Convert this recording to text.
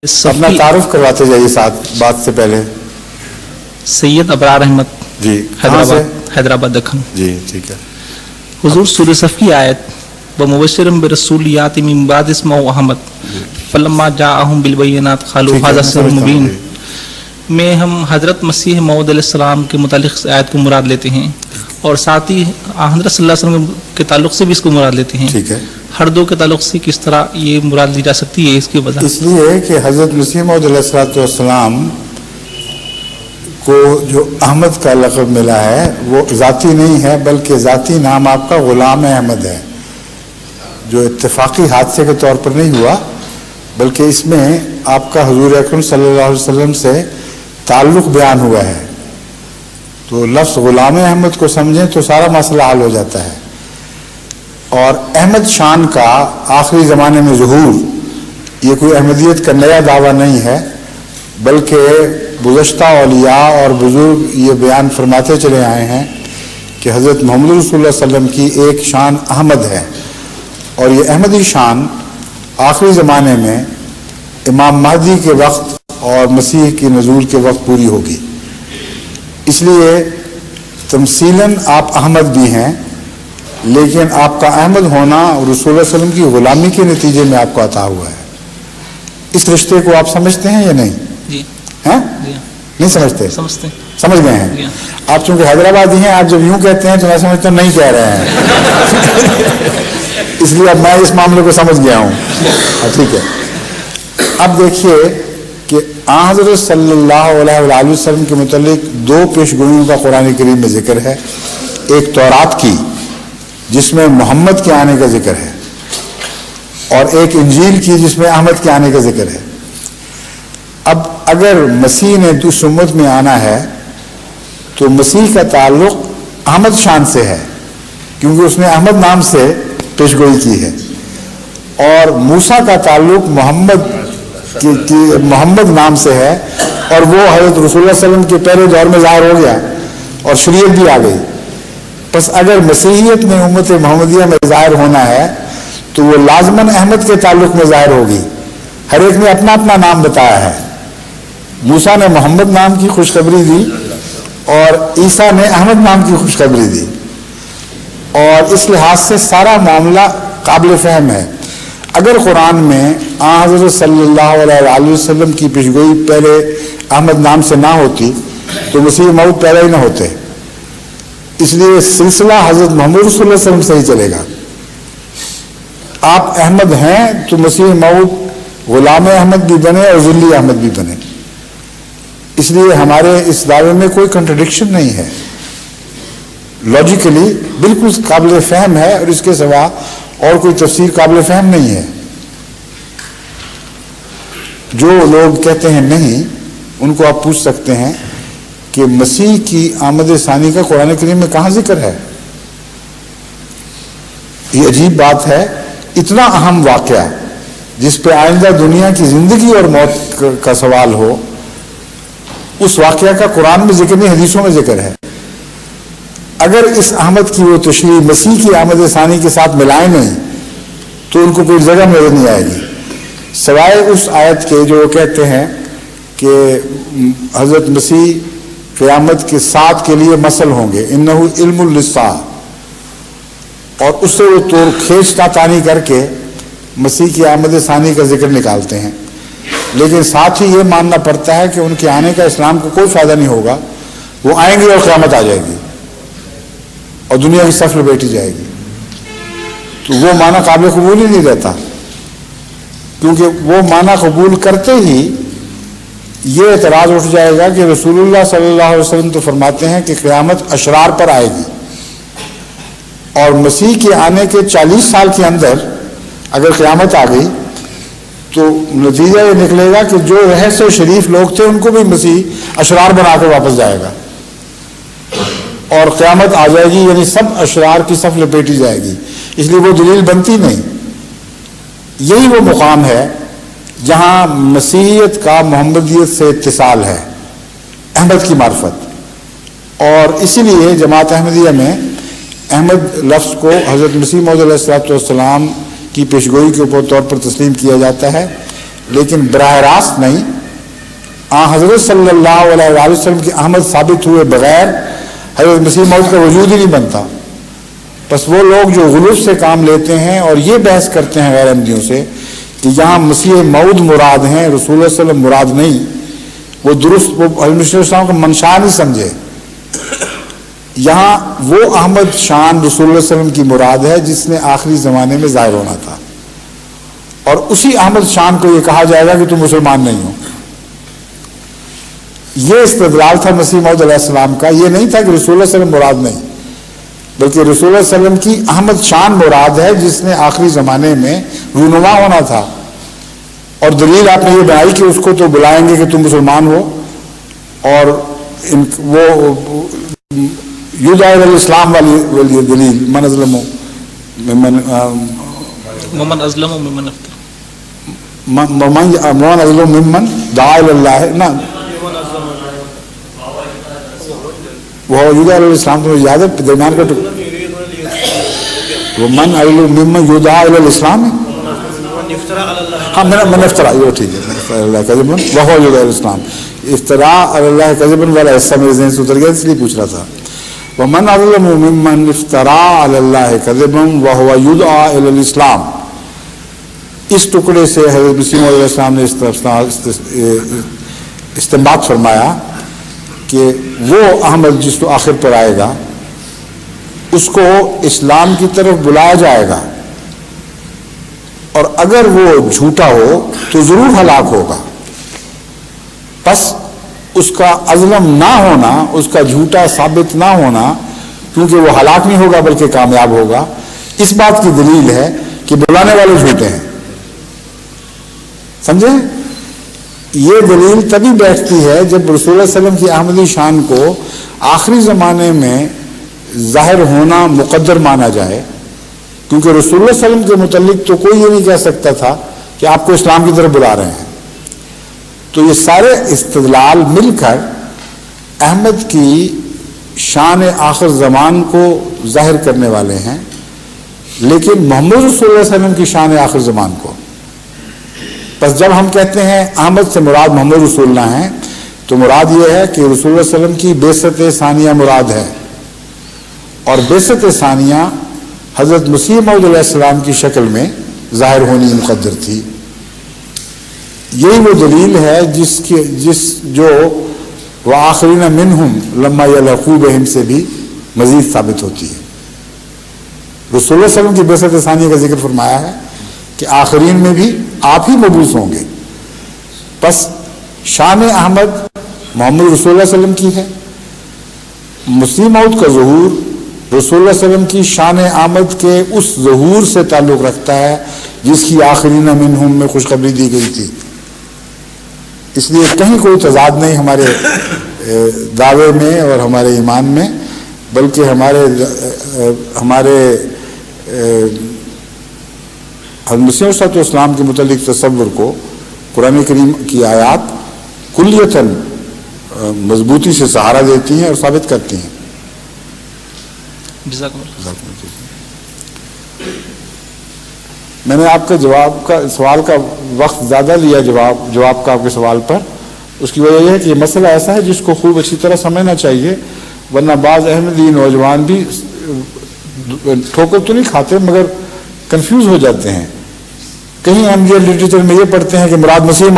اپنا تعارف کرواتے جائیے ساتھ بات سے پہلے. سید ابرار احمد جی حیدرآباد دکن. جی ٹھیک ہے. حضور سورہ صف کی آیت ومبشرا برسول یاتی من بعد اسمہ احمد فلما جاءہم بالبینات قالوا ھذا سحر مبین میں ہم حضرت مسیح موعود علیہ السلام کے متعلق اس آیت کو مراد لیتے ہیں اور ساتھ ہی حضرت صلی اللہ علیہ وسلم کے تعلق سے بھی اس کو مراد لیتے ہیں. ٹھیک ہے. ہر دو کے تعلق سے کس طرح یہ مراد لی جا سکتی ہے اس کی وجہ اس لیے کہ حضرت مسیح موعود علیہ السلام کو جو احمد کا لقب ملا ہے وہ ذاتی نہیں ہے بلکہ ذاتی نام آپ کا غلام احمد ہے جو اتفاقی حادثے کے طور پر نہیں ہوا بلکہ اس میں آپ کا حضور اکرم صلی اللہ علیہ وسلم سے تعلق بیان ہوا ہے. تو لفظ غلام احمد کو سمجھیں تو سارا مسئلہ حل ہو جاتا ہے. اور احمد شان کا آخری زمانے میں ظہور یہ کوئی احمدیت کا نیا دعویٰ نہیں ہے بلکہ گزشتہ اولیاء اور بزرگ یہ بیان فرماتے چلے آئے ہیں کہ حضرت محمد رسول اللہ صلی اللہ علیہ وسلم کی ایک شان احمد ہے اور یہ احمدی شان آخری زمانے میں امام مہدی کے وقت اور مسیح کی نزول کے وقت پوری ہوگی. اس لیے تمثیلاً آپ احمد بھی ہیں لیکن آپ کا احمد ہونا رسول اللہ علیہ وسلم کی غلامی کے نتیجے میں آپ کو عطا ہوا ہے. اس رشتے کو آپ سمجھتے ہیں یا نہیں؟ جی ہیں جی نہیں سمجھتے؟ سمجھ گئے ہیں. آپ چونکہ حیدرآبادی ہیں آپ جب یوں کہتے ہیں تو میں سمجھتا ہوں نہیں کہہ رہے ہیں اس لیے اب میں اس معاملے کو سمجھ گیا ہوں. ٹھیک ہے. اب دیکھیے کہ حضرت صلی اللہ علیہ وسلم کے متعلق دو پیشگوئیوں کا قرآن کریم میں ذکر ہے. ایک تورات کی جس میں محمد کے آنے کا ذکر ہے اور ایک انجیل کی جس میں احمد کے آنے کا ذکر ہے. اب اگر مسیح نے اس امت میں آنا ہے تو مسیح کا تعلق احمد شان سے ہے کیونکہ اس نے احمد نام سے پیشگوئی کی ہے اور موسیٰ کا تعلق محمد نام سے ہے اور وہ حضرت رسول اللہ صلی اللہ علیہ وسلم کے پہلے دور میں ظاہر ہو گیا اور شریعت بھی آ گئی. بس اگر مسیحیت میں امت محمدیہ میں ظاہر ہونا ہے تو وہ لازماً احمد کے تعلق میں ظاہر ہوگی. ہر ایک نے اپنا اپنا نام بتایا ہے. موسیٰ نے محمد نام کی خوشخبری دی اور عیسیٰ نے احمد نام کی خوشخبری دی اور اس لحاظ سے سارا معاملہ قابل فہم ہے. اگر قرآن میں حضرت صلی اللہ علیہ وسلم کی پیشگوئی پہلے احمد نام سے نہ ہوتی تو مسیح موعود پیدا ہی نہ ہوتے. اس لیے سلسلہ حضرت محمد رسول اللہ علیہ وسلم سے ہی چلے گا. آپ احمد ہیں تو مسیح موعود غلام احمد بھی بنے اور ذلی احمد بھی بنے. اس لیے ہمارے اس دعوے میں کوئی کنٹرڈکشن نہیں ہے. لاجیکلی بالکل قابل فہم ہے اور اس کے سوا اور کوئی تفسیر قابل فہم نہیں ہے. جو لوگ کہتے ہیں نہیں ان کو آپ پوچھ سکتے ہیں کہ مسیح کی آمد ثانی کا قرآن کریم میں کہاں ذکر ہے. یہ عجیب بات ہے. اتنا اہم واقعہ جس پہ آئندہ دنیا کی زندگی اور موت کا سوال ہو اس واقعہ کا قرآن میں ذکر نہیں حدیثوں میں ذکر ہے. اگر اس احمد کی وہ تشریح مسیح کی آمد ثانی کے ساتھ ملائیں نہیں تو ان کو کوئی جگہ نظر نہیں آئے گی سوائے اس آیت کے جو کہتے ہیں کہ حضرت مسیح قیامت کے ساتھ کے لیے مسل ہوں گے انہ علم للساعہ اور اس سے وہ تو کھینچ تانی کر کے مسیح کی آمد ثانی کا ذکر نکالتے ہیں. لیکن ساتھ ہی یہ ماننا پڑتا ہے کہ ان کے آنے کا اسلام کو کوئی فائدہ نہیں ہوگا. وہ آئیں گے اور قیامت آ جائے گی اور دنیا کی صف لپیٹی جائے گی. تو وہ معنی قابل قبول ہی نہیں رہتا کیونکہ وہ معنی قبول کرتے ہی یہ اعتراض اٹھ جائے گا کہ رسول اللہ صلی اللہ علیہ وسلم تو فرماتے ہیں کہ قیامت اشرار پر آئے گی اور مسیح کے آنے کے 40 سال کے اندر اگر قیامت آ گئی تو نتیجہ یہ نکلے گا کہ جو رہے سے شریف لوگ تھے ان کو بھی مسیح اشرار بنا کر واپس جائے گا اور قیامت آ جائے گی یعنی سب اشرار کی صف لپیٹی جائے گی. اس لیے وہ دلیل بنتی نہیں. یہی وہ مقام ہے جہاں مسیحیت کا محمدیت سے اتصال ہے احمد کی معرفت اور اسی لیے جماعت احمدیہ میں احمد لفظ کو حضرت مسیح موعود علیہ السلام کی پیشگوئی کے طور پر تسلیم کیا جاتا ہے لیکن براہ راست نہیں. حضرت صلی اللہ علیہ وسلم کی آمد ثابت ہوئے بغیر حضرت مسیح موعود کا وجود ہی نہیں بنتا. بس وہ لوگ جو غلوف سے کام لیتے ہیں اور یہ بحث کرتے ہیں غیر احمدیوں سے کہ یہاں مسیح موعود مراد ہیں، رسول اللہ صلی اللہ علیہ وسلم مراد نہیں، وہ درست وہ حضرت السلام کا منشا نہیں سمجھے. یہاں وہ احمد شان رسول اللہ علیہ وسلم کی مراد ہے جس نے آخری زمانے میں ظاہر ہونا تھا، اور اسی احمد شان کو یہ کہا جائے گا کہ تم مسلمان نہیں ہو. یہ استدلال تھا مسیح موعود علیہ السلام کا. یہ نہیں تھا کہ رسول اللہ صلی اللہ علیہ وسلم مراد نہیں، بلکہ رسول اللہ صلی اللہ علیہ وسلم کی احمد شان مراد ہے جس نے آخری زمانے میں رونما ہونا تھا. اور دلیل آپ نے یہ بنائی کہ اس کو تو بلائیں گے کہ تم مسلمان ہو، اور وہ یدعو الی الاسلام والی دلیل من اظلم ومن اظلم ممن افترى من اظلم ممن دعا الی اللہ نا وہ یدعو الی الاسلام تو یاد ہے درمیان کا وہ من اظلم ممن یدعا الی الاسلام ہے. ہاں من افترا یہ ٹھیک ہے اللہ کذبا وهو یدعو الی الاسلام. افترا علی اللہ کذبا والا حصہ میرے ذہن سے اتر گیا اس لیے پوچھ رہا تھا. ومن اظلم ممن افترا علی اللہ کذبا وهو یدعا الی الاسلام. اس ٹکڑے سے حضرت مسیح موعود علیہ السلام نے استنباط فرمایا کہ وہ احمد جس کو آخر پر آئے گا اس کو اسلام کی طرف بلایا جائے گا، اور اگر وہ جھوٹا ہو تو ضرور ہلاک ہوگا. بس اس کا ازلم نہ ہونا، اس کا جھوٹا ثابت نہ ہونا، کیونکہ وہ ہلاک نہیں ہوگا بلکہ کامیاب ہوگا، اس بات کی دلیل ہے کہ بلانے والے جھوٹے ہیں. سمجھے؟ یہ دلیل تبھی بیٹھتی ہے جب رسول اللہ صلی اللہ علیہ وسلم کی احمدی شان کو آخری زمانے میں ظاہر ہونا مقدر مانا جائے، کیونکہ رسول اللہ صلی اللہ علیہ وسلم کے متعلق تو کوئی یہ نہیں کہہ سکتا تھا کہ آپ کو اسلام کی طرف بلا رہے ہیں. تو یہ سارے استدلال مل کر احمد کی شان آخر زمان کو ظاہر کرنے والے ہیں، لیکن محمد رسول اللہ صلی اللہ علیہ وسلم کی شان آخر زمان کو. بس جب ہم کہتے ہیں احمد سے مراد محمد رسول اللہ ہیں تو مراد یہ ہے کہ رسول اللہ صلی اللہ علیہ وسلم کی بعثت ثانیہ مراد ہے، اور بعثت ثانیہ حضرت مسیح موعود علیہ السلام کی شکل میں ظاہر ہونی مقدر تھی. یہی وہ دلیل ہے جو وآخرین منہم لما یلحقوا بہم سے بھی مزید ثابت ہوتی ہے. رسول اللہ صلی اللہ علیہ وسلم کی بعثت ثانیہ کا ذکر فرمایا ہے کہ آخرین میں بھی آپ ہی مبعوث ہوں گے. بس شان احمد محمد رسول اللہ صلی اللہ علیہ وسلم کی ہے. مسیح موعود کا ظہور رسول اللہ صلی اللہ علیہ وسلم کی شان آمد کے اس ظہور سے تعلق رکھتا ہے جس کی آخرین منہم میں خوشخبری دی گئی تھی. اس لیے کہیں کوئی تضاد نہیں ہمارے دعوے میں اور ہمارے ایمان میں، بلکہ ہمارے حضرت مسیح علیہ السلام کے متعلق تصور کو قرآن کریم کی آیات کلیتاً مضبوطی سے سہارا دیتی ہیں اور ثابت کرتی ہیں. میں نے آپ کا سوال کا وقت زیادہ لیا جواب کا آپ کے سوال پر. اس کی وجہ یہ ہے کہ یہ مسئلہ ایسا ہے جس کو خوب اچھی طرح سمجھنا چاہیے، ورنہ بعض احمدی نوجوان بھی ٹھوکر تو نہیں کھاتے مگر کنفیوز ہو جاتے ہیں. کہیں احمدیہ لٹریچر میں یہ پڑھتے ہیں کہ مراد مسیح